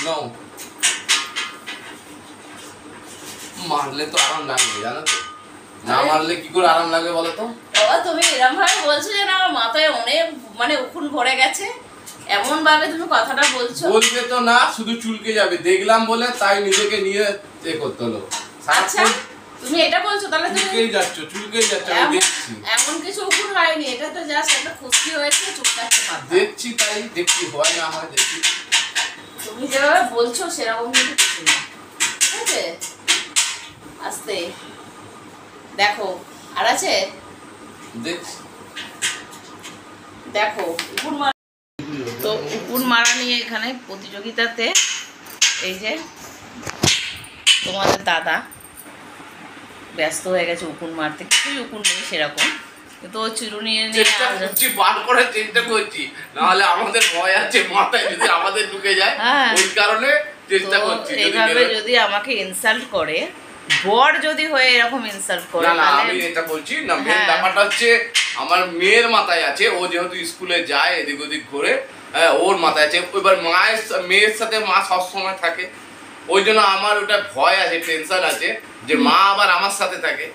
নাও মারলে তো আরাম লাগবে জানো তো, না মারলে কি করে আরাম লাগবে বলো তো? বাবা তুমি এরকম ভাবে বলছো যে না আমার মাথায় অনেক মানে উকুন ভরে গেছে, এমন ভাবে তুমি কথাটা বলছো। বলবে তো না, শুধু চুলকে যাবে দেখলাম বলে তাই নিজেকে নিয়ে এ করতে হলো। আচ্ছা তুমি এটা বলছো তাহলে তুমি চুলকেই যাচ্ছ আমি দেখছি। এমন কিছু উকুন হয়নি, এটা তো জাস্ট একটা খুশকি হয়েছে, চুলকাচ্ছে মাথা। দেখছি তাই দেখছি, হয় না হয় দেখি। তুমি যেভাবে বলছো সেরকম কিন্তু কিছু না, ঠিক আছে? আস্তে দেখো আর আছে, দেখছি দেখো উকুন মারা। তো উকুন মারা নিয়ে এখানে প্রতিযোগিতাতে এই যে তোমাদের দাদা ব্যস্ত হয়ে গেছে উকুন মারতে, কিছুই উকুন নেই সেরকম, কিন্তু ও চিরুনি বার করে চেষ্টা করছি, নাহলে আমাদের ভয় আছে মাথায় যদি আমাদের ঢুকে যায়, ওই কারণে চেষ্টা করছি। এইভাবে যদি আমাকে ইনসাল্ট করে, বর যদি হয়ে এরকম ইনসাল্ট করে, না আমি এটা বলছি না, মেন ব্যাপারটা হচ্ছে আমার মেয়ের মাথায় আছে, ও যেহেতু স্কুলে যায় এদিক ওদিক ঘুরে, ওর মাথায় আছে। এবার মেয়ের সাথে মা সবসময় থাকে, ওই জন্য আমার ওটা ভয় আছে, টেনশন আছে যে মা আবার আমার সাথে থাকে,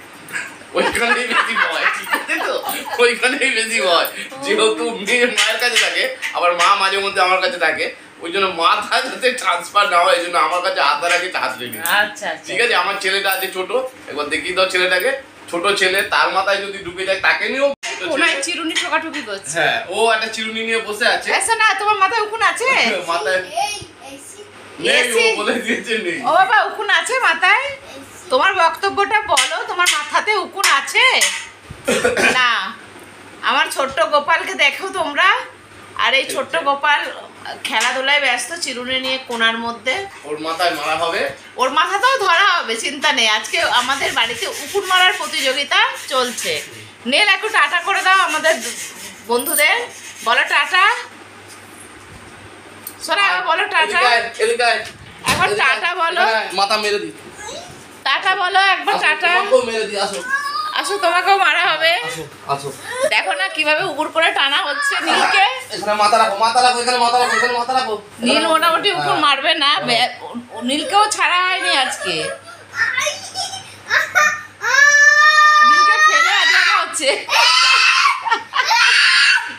ওইখানেই বেশি ভয়। ঠিক আছে তো, ওইখানেই বেশি ভয়, যেহেতু মেয়ে মায়ের কাছে থাকে, আবার মা মাঝে মধ্যে আমার কাছে থাকে, ওই জন্য মাথা যাতে ট্রান্সফার না হয় এই জন্য আমার কাছে হাত রাখি, হাত রেখে। আচ্ছা ঠিক আছে, আমার ছেলেটা আছে ছোট, একবার দেখিয়ে দাও ছেলেটাকে, ছোট ছেলে, তার মাথায় যদি ঢুকে যায় তাকে নিয়েও চিরুনি ঠোকাঠুকি করছে। হ্যাঁ, ও একটা চিরুনি নিয়ে বসে আছে। না তোমার মাথায় উকুন আছে? মাথায় নেই, ও বলে দিয়েছে নেই। ও বাবা উকুন আছে মাথায়? তোমার বক্তব্যটা বলো, তোমার মাথাতে উকুন আছে? না, আমার ছোট্ট গোপালকে দেখো তোমরা, আর এই ছোট্ট গোপাল খেলাধুলায় ব্যস্ত, চিরুনি নিয়ে কোনার মধ্যে। ওর মাথায় মারা হবে, ওর মাথাতেও ধরা হবে, চিন্তা নেই। আজকে আমাদের বাড়িতে উকুন মারার প্রতিযোগিতা চলছে। নেল একটু টাটা করে দাও আমাদের বন্ধুদের, বলো টাটা। শোনা বলো টাটা, একবার টাটা বলো, মাথা মেরে দি, টাটা বলো একবার, টাটা মেরে দি। আসো আসো, তোমাকেও মারা হবে। আসো, দেখো না কিভাবে উপর করে টানা হচ্ছে নীলকে। এখানে মাথা রাখো, মাথা রাখো, এখানে মাথা রাখো, এখানে মাথা রাখো। নীল মোটামুটি উপর মারবে না, নীলকেও ছাড়া হয়নি আজকে, নীলকে ফেলে আজানো হচ্ছে,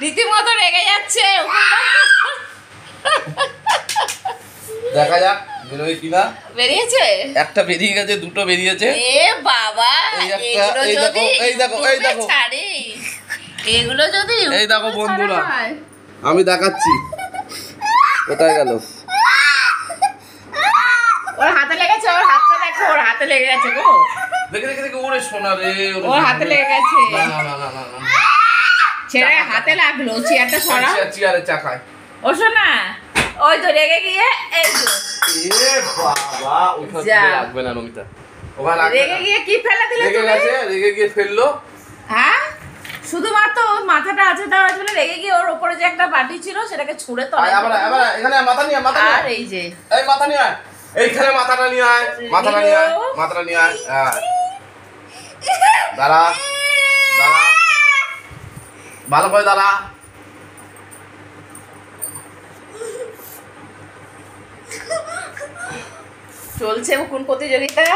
রীতিমতো রেগে যাচ্ছে। দেখা যাক বেরোয় কিনা। বেরিয়েছে, একটা বেরিয়ে গেছে, দুটো বেরিয়েছে। এ বাবা, এই দেখো ছাড়ে, এগুলো যদি এই দেখো বন্ধুরা, আমি দেখাচ্ছি কোথায় গেল। ওর হাতে লেগেছে, ওর হাতটা দেখো, ওর হাতে লেগে গেছে গো, দেখে দেখে দেখে, ওরে সোনা রে, ওর হাতে লেগে গেছে। না না না না না, ছেড়ে হাতে লাগলো, চেয়ারটা সরাও, চেয়ারের চাকায়। ও শোনা, ওই তো রেগে গিয়ে এই তো, এ বাবা, ওটা লাগবে না নমিতা, ওখানে রেগে গিয়ে কি ফেলে দিলে তুমি? রেগে গিয়ে ফেললো। হ্যাঁ, শুধুমাত্র মাথাটা আছে দেওয়া বলে রেগে গিয়ে ওর উপরে যে একটা বাটি ছিল সেটাকে ছুঁড়ে তলায়। আবার এখানে মাথা নিয়ে, মাথা নিয়ে, আর এই যে এই মাথা নিয়ে আয়, এইখানে মাথাটা নিয়ে আয়, মাথাটা নিয়ে আয়, মাথাটা নিয়ে আয়। দাঁড়া দাঁড়া, ভালো করে দাঁড়া। চলছে উকুন প্রতিযোগিতা,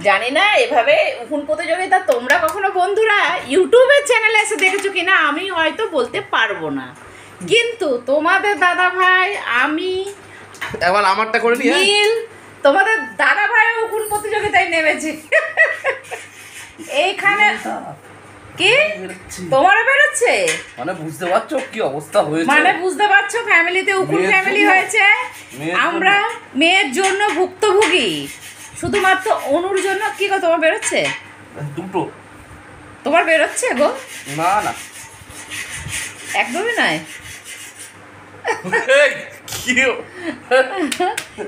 জানি না এভাবে উকুন প্রতিযোগিতা তোমরা কখনো বন্ধুরা ইউটিউবের চ্যানেলে এসে দেখেছো কিনা আমি হয়তো বলতে পারবো না, কিন্তু তোমাদের দাদা ভাই, আমি, এবার আমারটা করে নিয়ে নীল, তোমাদের দাদা ভাই উকুন প্রতিযোগিতায় নেমেছে। এইখানে কি তোমারও বেরোচ্ছে, মানে বুঝতে পারছো কি অবস্থা হয়েছে, মানে বুঝতে পারছো ফ্যামিলিতে উকুন ফ্যামিলি হয়েছে। আমরা মেয়ের জন্য ভুক্তভোগী, শুধুমাত্র অনুর জন্য। কি গো তোমার বেরোচ্ছে? দুটো তোমার বেরোচ্ছে গো? না না, একদমই নয়।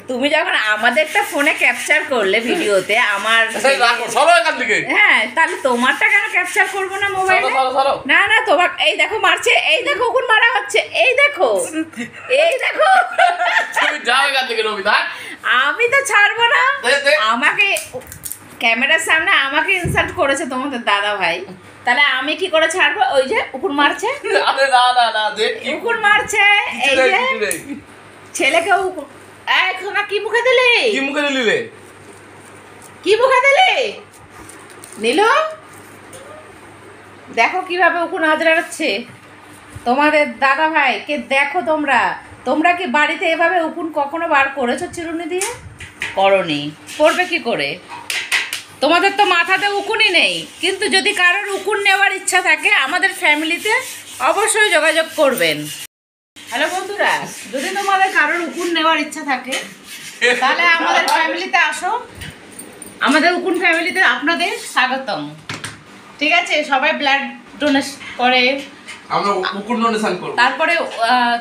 তুমি যখন আমাদেরটা ফোনে ক্যাপচার করলে ভিডিওতে আমার, হ্যাঁ, তাহলে তোমারটা কেন ক্যাপচার করবো না মোবাইলে? না না, তোমার এই দেখো মারছে, এই দেখো উকুন মারা হচ্ছে, এই দেখো, এই দেখো। আমি তো ছাড়বো না, আমাকে ক্যামেরার সামনে আমাকে ইনসাল্ট করেছে তোমাদের দাদা ভাই, তাহলে আমি কি করে ছাড়বো? ওই যে উকুন মারছে, উকুন মারছে, এই যে ছেলেকেও কি মুখে দিলে? কি মুখে দিলে? কি মুখে দিলে নীল? দেখো কিভাবে উকুন আজরাচ্ছে তোমাদের দাদা ভাইকে। দেখো তোমরা তোমরা কি বাড়িতে এভাবে উকুন কখনো বার করেছো চিরুনি দিয়ে? করনি, করবে কি করে? তোমাদের তো মাথাতে উকুনই নেই। কিন্তু যদি কারোর উকুন নেওয়ার ইচ্ছা থাকে আমাদের ফ্যামিলিতে অবশ্যই যোগাযোগ করবেন। হ্যালো বন্ধুরা, যদি তোমাদের কারোর উকুন নেওয়ার ইচ্ছা থাকে তাহলে আমাদের ফ্যামিলিতে আসো। আমাদের উকুন ফ্যামিলিতে আপনাদের স্বাগতম। ঠিক আছে, সবাই ব্লাড ডোনেট করে, আমরা উকুন ডোনেশন করব। তারপরে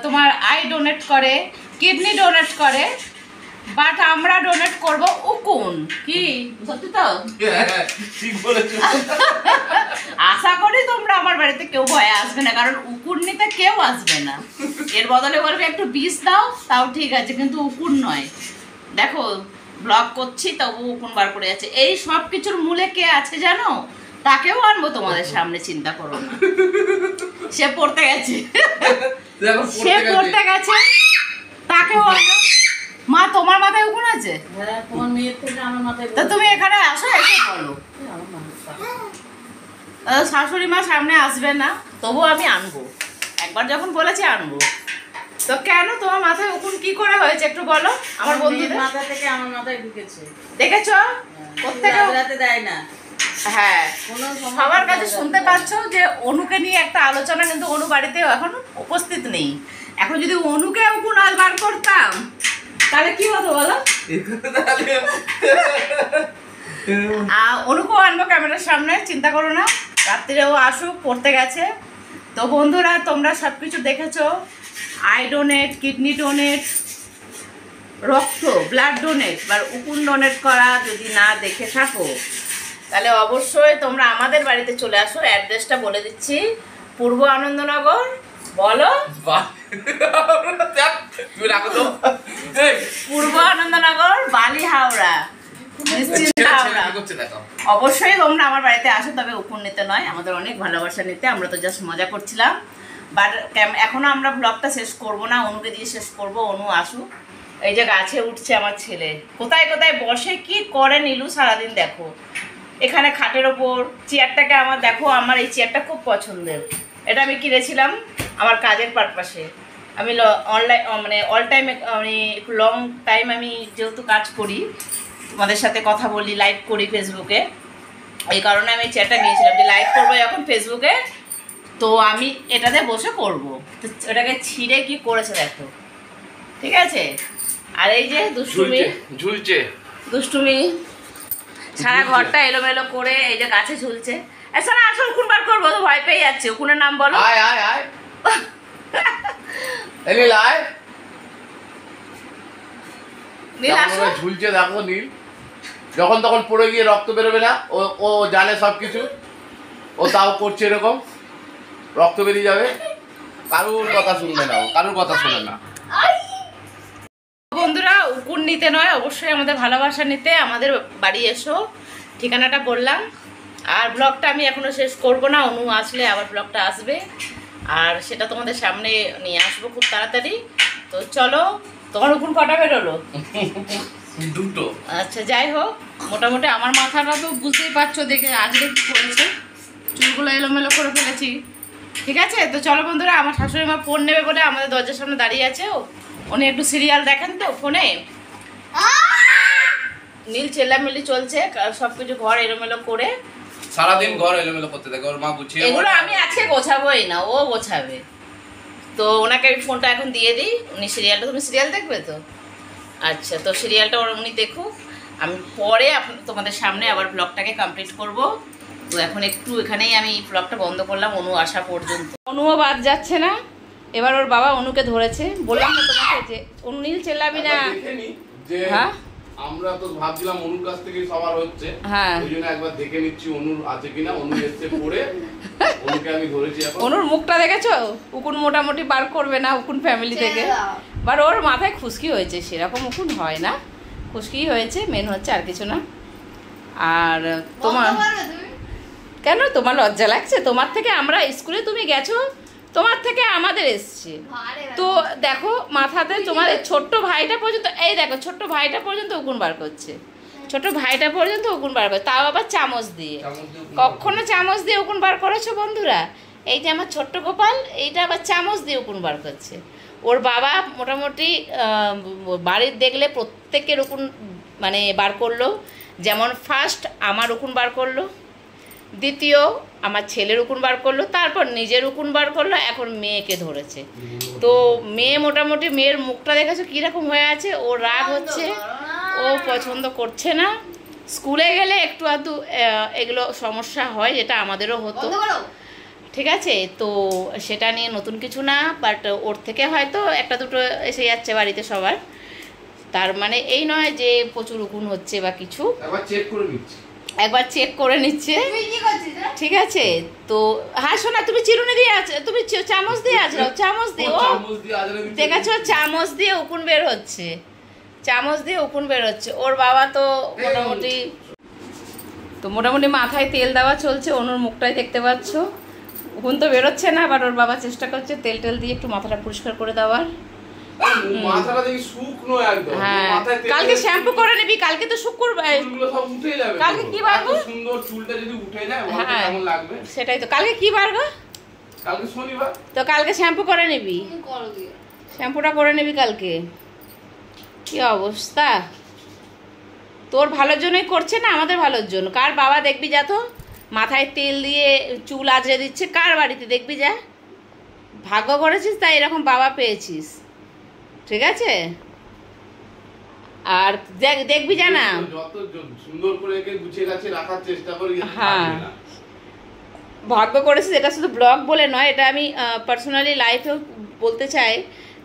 তোমার আই ডোনেট করে, কিডনি ডোনেট করে, বাট আমরা ডোনেট করব উকুন। কি সত্যি তো? ঠিক বলেছো। আশা করি তোমরা আমার বাড়িতে কেউ ভয়ে আসবে না, কারণ উকুন নিতে কেউ আসবে না। এর বদলে বলবে একটু বিষ দাও, তাও ঠিক আছে, কিন্তু উকুন নয়। দেখো ব্লগ করছি তবু উকুন বার করে যাচ্ছে। এই সব কিছুর মূলে কে আছে জানো? তাকেও আনবো তোমাদের সামনে, চিন্তা করো না। সে পড়তে গেছে, সে পড়তে গেছে, তাকেও আনবো। মা তোমার মাথায় উকুন আছে? হ্যাঁ, তোমার মেয়ের থেকে আমার মাথায় তা তুমি এখানে আসো, এসে বলো। শাশুড়ি মা সামনে আসবে না, তবু আমি আনবো। একবার যখন বলেছি আনবো। তো কেন তোমার মাথায় উকুন কি করে হয়েছে একটু বলো আমার বন্ধুদের। মাথা থেকে আমার মাথায় ঢুকেছে। দেখেছো কোত্থেকে? রাতে দেয় না। হ্যাঁ, কোনো সময় সবার কাছে শুনতে পাচ্ছ যে অনুকে নিয়ে একটা আলোচনা, কিন্তু অনু বাড়িতে এখন উপস্থিত নেই। এখন যদি অনুকে উকুন আল বার করতাম তাহলে কি হতো বলো? অনুকেও আনবো ক্যামেরার সামনে, চিন্তা করো না। রাত্রিরেও আসুক, পড়তে গেছে। তো বন্ধুরা তোমরা সব কিছু দেখেছো, আই ডোনেট, কিডনি ডোনেট, রক্ত ব্লাড ডোনেট বা উকুন ডোনেট করা যদি না দেখে থাকো তাহলে অবশ্যই তোমরা আমাদের বাড়িতে চলে আসো। অ্যাড্রেসটা বলে দিচ্ছি, পূর্ব আনন্দনগর। বলো, পূর্ব আনন্দনগর, বালি হাওড়া, নিশ্চিন্ত হাওড়া। অবশ্যই তোমরা আমার বাড়িতে আসো, তবে উকুন নিতে নয়, আমাদের অনেক ভালোবাসা নিতে। আমরা তো জাস্ট মজা করছিলাম, বাট এখনো আমরা ব্লগটা শেষ করব না, অনুকে দিয়ে শেষ করব। অনু আসুক। এই যে গাছে উঠছে আমার ছেলে, কোথায় কোথায় বসে কি করে নীলু সারাদিন। দেখো এখানে খাটের ওপর চেয়ারটাকে আমার, দেখো আমার এই চেয়ারটা খুব পছন্দের। এটা আমি কিনেছিলাম আমার কাজের পারপাসে। আমি অনলাইন মানে অল টাইম, আমি একটু লং টাইম আমি যেহেতু কাজ করি, তোমাদের সাথে কথা বলি, লাইভ করি ফেসবুকে, এই কারণে আমি চেয়ারটা নিয়েছিলাম যে লাইভ করবো যখন ফেসবুকে, তো আমি এটাতে বসে করব। তো ওটাকে ছিঁড়ে কি করেছে দেখো, ঠিক আছে। আর এই যে দুষ্টুমি ঝুলছে, দুষ্টুমি সারা ঘরটা এলোমেলো করে এই যে গাছে ঝুলছে। এছাড়া আসল উকুন বার করবো, তো ভয় পেয়ে যাচ্ছে। উকুনের নাম বলো। আয় আয় আয় নীল আয়। নীল আসো। ঝুলছে দেখো নীল, যখন তখন পড়ে গিয়ে রক্ত বেরোবে না, ও ও জানে সব কিছু, ও তাও করছে এরকম, রক্ত বেরিয়ে যাবে। কারুর কথা শুনবে না, ও কারুর কথা শোনে না। বন্ধুরা উকুন নিতে নয়, অবশ্যই আমাদের ভালোবাসা নিতে আমাদের বাড়ি এসো। ঠিকানাটা বললাম। আর ব্লগটা আমি এখনো শেষ করব না, অনু আসলে আবার ব্লগটা আসবে, আর সেটা তোমাদের সামনে নিয়ে আসবো খুব তাড়াতাড়ি। তো চলো, তোমার উকুন কটা বেরোলো? দুটো। আচ্ছা, যাই হোক, মোটামুটি আমার মাথাটা তো বুঝতেই পারছো, দেখে আজকে কি করেছে, চুলগুলো এলোমেলো করে ফেলেছি। ঠিক আছে, তো চলো বন্ধুরা, আমার শাশুড়ি মা ফোন নেবে বলে আমাদের দরজার সামনে দাঁড়িয়ে আছে। উনি একটু সিরিয়াল দেখেন তো ফোনে। নীল চেল্লামিল্লি চলছে, সব কিছু ঘর এলোমেলো করে, সারাদিন ঘর এলোমেলো করতে থাকে, ওর মা গুছিয়ে। এগুলো আমি আজকে গোছাবোই না, ও গোছাবে। তো ওনাকে আমি ফোনটা এখন দিয়ে দিই, উনি সিরিয়ালটা, তুমি সিরিয়াল দেখবে তো? আচ্ছা, তো সিরিয়ালটা উনি দেখুক, আমি পরে তোমাদের সামনে আবার ব্লগটাকে কমপ্লিট করব। তো এখন একটু এখানেই আমি ব্লগটা বন্ধ করলাম অনু আসা পর্যন্ত। অনুও বাদ যাচ্ছে না, এবার ওর বাবা অনুকে ধরেছে। বললাম না তোমাকে যে অনু নীল চেল্লাবি না। হ্যাঁ, আমরা তো ভাবছিলাম অনুর কাছ থেকে সবার হচ্ছে, হ্যাঁ, ওই জন্য একবার দেখে নিচ্ছি অনুর আছে কিনা। অনু এসছে পড়ে, অনুকে আমি ধরেছি এখন। অনুর মুখটা দেখেছো? উকুন মোটামুটি বার করবে না উকুন ফ্যামিলি থেকে, বাট ওর মাথায় খুশকি হয়েছে, সেরকম উকুন হয় না, খুশকি হয়েছে মেন হচ্ছে, আর কিছু না। আর তোমার কেন তোমার লজ্জা লাগছে? তোমার থেকে আমরা স্কুলে তুমি গেছো, তোমার থেকে আমাদের এসছে। তো দেখো মাথাতে তোমাদের ছোট্ট ভাইটা পর্যন্ত, এই দেখো ছোট্ট ভাইটা পর্যন্ত উকুন বার করছে, ছোট ভাইটা পর্যন্ত উকুন বার করছে, তাও আবার চামচ দিয়ে। কখনো চামচ দিয়ে উকুন বার করেছো বন্ধুরা? এই যে আমার ছোট্ট গোপাল, এইটা আবার চামচ দিয়ে উকুন বার করছে। ওর বাবা মোটামুটি বাড়ির দেখলে প্রত্যেকের উকুন মানে বার করলো। যেমন ফার্স্ট আমার উকুন বার করলো, দ্বিতীয় আমার ছেলের উকুন বার করলো, তারপর নিজের উকুন বার করলো, এখন মেয়েকে ধরেছে। তো মেয়ে মোটামুটি, মেয়ের মুখটা দেখেছো কীরকম হয়ে আছে, ও রাগ হচ্ছে, ও পছন্দ করছে না। স্কুলে গেলে একটু আধটু এগুলো সমস্যা হয়, যেটা আমাদেরও হতো, ঠিক আছে? তো সেটা নিয়ে নতুন কিছু না, বাট ওর থেকে হয়তো একটা দুটো এসে যাচ্ছে বাড়িতে সবার, তার মানে এই নয় যে প্রচুর উকুন হচ্ছে বা কিছু। একবার চেক করে নিচ্ছে, ঠিক আছে? তো হ্যাঁ শোনা, তুমি চিরুনি দিয়ে আছে, তুমি চামচ দিয়ে আজরাও, চামচ দিয়ে, ও দেখেছো চামচ দিয়ে উকুন বের হচ্ছে, চামচ দিয়ে উকুন বের হচ্ছে। ওর বাবা তো মোটামুটি মাথায় তেল দেওয়া চলছে, অনুর মুখটাই দেখতে পাচ্ছ, উকুন তো বেরোচ্ছে না, বাট ওর বাবা চেষ্টা করছে তেল টেল দিয়ে একটু মাথাটা পরিষ্কার করে দেওয়ার। মাথাটা দেখি শুকনো একদম। হ্যাঁ, কালকে শ্যাম্পু করে নিবি, কালকে তো শুক্রবার, চুলগুলো সব উঠে যাবে। কালকে কি বার গো? সুন্দর চুলটা যদি উঠে যায় মাথাটা কেমন লাগবে? সেটাই তো, কালকে কি বার গো? কালকে শনিবার। তো কালকে শ্যাম্পু করে নিবি, শ্যাম্পুটা করে নিবি কালকে। কি অবস্থা, তোর ভালোর জন্যই করছে না আমাদের ভালোর জন্য। কার বাবা দেখবি যা তো মাথায় তেল দিয়ে চুল আঁচড়ে দিচ্ছে, কার বাড়িতে দেখবি যা। ভাগ্য করেছিস তাই এরকম বাবা পেয়েছিস, ঠিক আছে? আর দেখবি জানা যত সুন্দর করে একে গুছিয়ে গাছে রাখার চেষ্টা করি, হ্যাঁ ভাগ্য করেছিস। এটা শুধু ব্লগ বলে নয়, এটা আমি পার্সোনালি লাইফেও বলতে চাই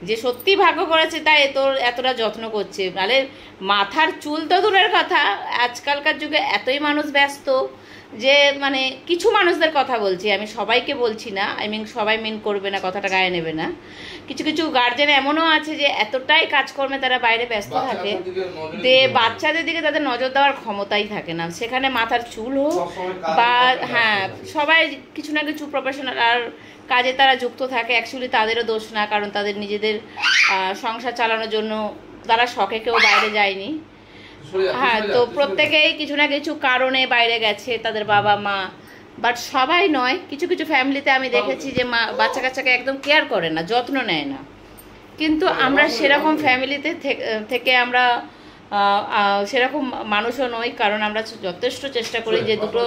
যে সত্যি ভাগ্য করেছে তাই তোর এতটা যত্ন করছে। নাহলে মাথার চুল তো দূরের কথা, আজকালকার যুগে এতই মানুষ ব্যস্ত যে মানে কিছু মানুষদের কথা বলছি আমি, সবাইকে বলছি না, আই মিন সবাই মিন করবে না, কথাটা গায়ে নেবে না। কিছু কিছু গার্জেন এমনও আছে যে এতটাই কাজকর্মে তারা বাইরে ব্যস্ত থাকে যে বাচ্চাদের দিকে তাদের নজর দেওয়ার ক্ষমতাই থাকে না। সেখানে মাথার চুল হোক বা হ্যাঁ, সবাই কিছু না কিছু প্রফেশনাল আর কাজে তারা যুক্ত থাকে। অ্যাকচুয়ালি তাদেরও দোষ না, কারণ তাদের নিজেদের সংসার চালানোর জন্য তারা শখে কেউ বাইরে যায়নি। হ্যাঁ, তো প্রত্যেকেই কিছু না কিছু কারণে বাইরে গেছে তাদের বাবা মা, বাট সবাই নয়। কিছু কিছু ফ্যামিলিতে আমি দেখেছি যে মা বাচ্চা কাচ্চাকে একদম কেয়ার করে না, যত্ন নেয় না। কিন্তু আমরা সেরকম ফ্যামিলিতে থেকে আমরা সেরকম মানুষও নই, কারণ আমরা যথেষ্ট চেষ্টা করি যে দুটো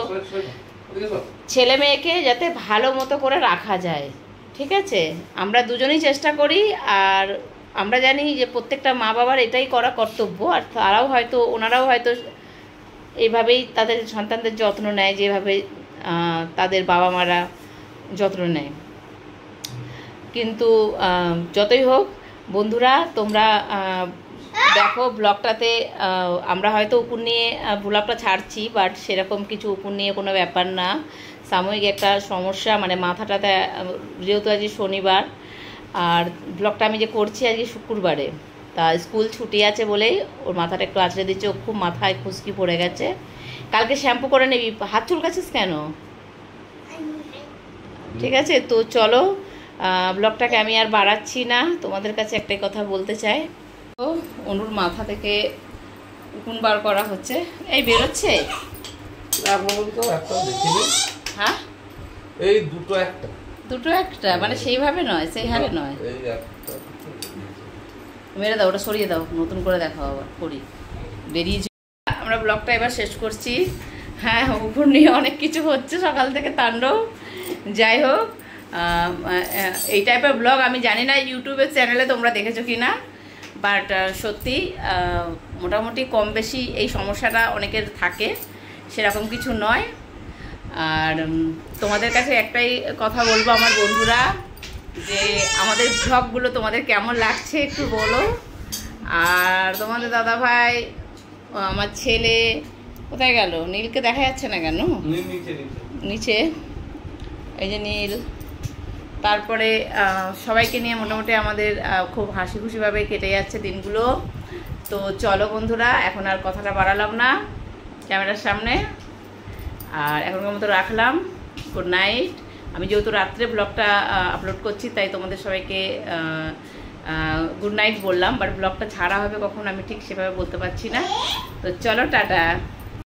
ছেলে মেয়েকে যাতে ভালো মতো করে রাখা যায়, ঠিক আছে? আমরা দুজনেই চেষ্টা করি, আর আমরা জানি যে প্রত্যেকটা মা বাবার এটাই করা কর্তব্য। আর তারাও হয়তো, ওনারাও হয়তো এইভাবেই তাদের সন্তানদের যত্ন নেয় যেভাবে তাদের বাবা মারা যত্ন নেয়। কিন্তু যতই হোক বন্ধুরা, তোমরা দেখো ব্লগটাতে আমরা হয়তো উকুন নিয়ে ব্লগটা ছাড়ছি, বাট সেরকম কিছু উকুন নিয়ে কোনো ব্যাপার না। সাময়িক একটা সমস্যা, মানে মাথাটাতে, যেহেতু আজকে শনিবার আর ব্লগটা আমি যে করছি আজকে শুক্রবারে, তা স্কুল ছুটি আছে বলেই ওর মাথাটা একটু আঁচড়ে দিচ্ছে, ও খুব মাথায় খুশকি পড়ে গেছে। কালকে শ্যাম্পু করে নিবি, হাত চুলকাছিস কেন? ঠিক আছে, তো চলো ব্লগটাকে আমি আর বাড়াচ্ছি না, তোমাদের কাছে একটাই কথা বলতে চাই। তো অনুর মাথা থেকে উকুন বার করা হচ্ছে, এই বেরোচ্ছে। হ্যাঁ, এই দুটো একটা, দুটো একটা, মানে সেইভাবে নয়, সেই হারে নয়। মেরে দাও, ওটা সরিয়ে দাও, নতুন করে দেখো আবার করি বেরিয়ে। আমরা ব্লগটা এবার শেষ করছি। হ্যাঁ, উকুন নিয়ে অনেক কিছু হচ্ছে সকাল থেকে তাণ্ডব। যাই হোক, এই টাইপের ব্লগ আমি জানি না ইউটিউবের চ্যানেলে তোমরা দেখেছো কি না, বাট সত্যি মোটামুটি কম বেশি এই সমস্যাটা অনেকের থাকে, সেরকম কিছু নয়। আর তোমাদের কাছে একটাই কথা বলবো আমার বন্ধুরা, যে আমাদের ব্লগগুলো তোমাদের কেমন লাগছে একটু বলো। আর তোমাদের দাদা ভাই, আমার ছেলে কোথায় গেল? নীলকে দেখা যাচ্ছে না কেন? নিচে, এই যে নীল। তারপরে সবাইকে নিয়ে মোটামুটি আমাদের খুব হাসি খুশিভাবে কেটে যাচ্ছে দিনগুলো। তো চলো বন্ধুরা, এখন আর কথাটা বাড়ালাম না ক্যামেরার সামনে, আর এখনকার মতো রাখলাম। গুড নাইট, আমি যেহেতু রাত্রে ব্লগটা আপলোড করছি তাই তোমাদের সবাইকে গুড নাইট বললাম, বাট ব্লগটা ছাড়া হবে কখন আমি ঠিক সেভাবে বলতে পারছি না। তো চলো টাটা।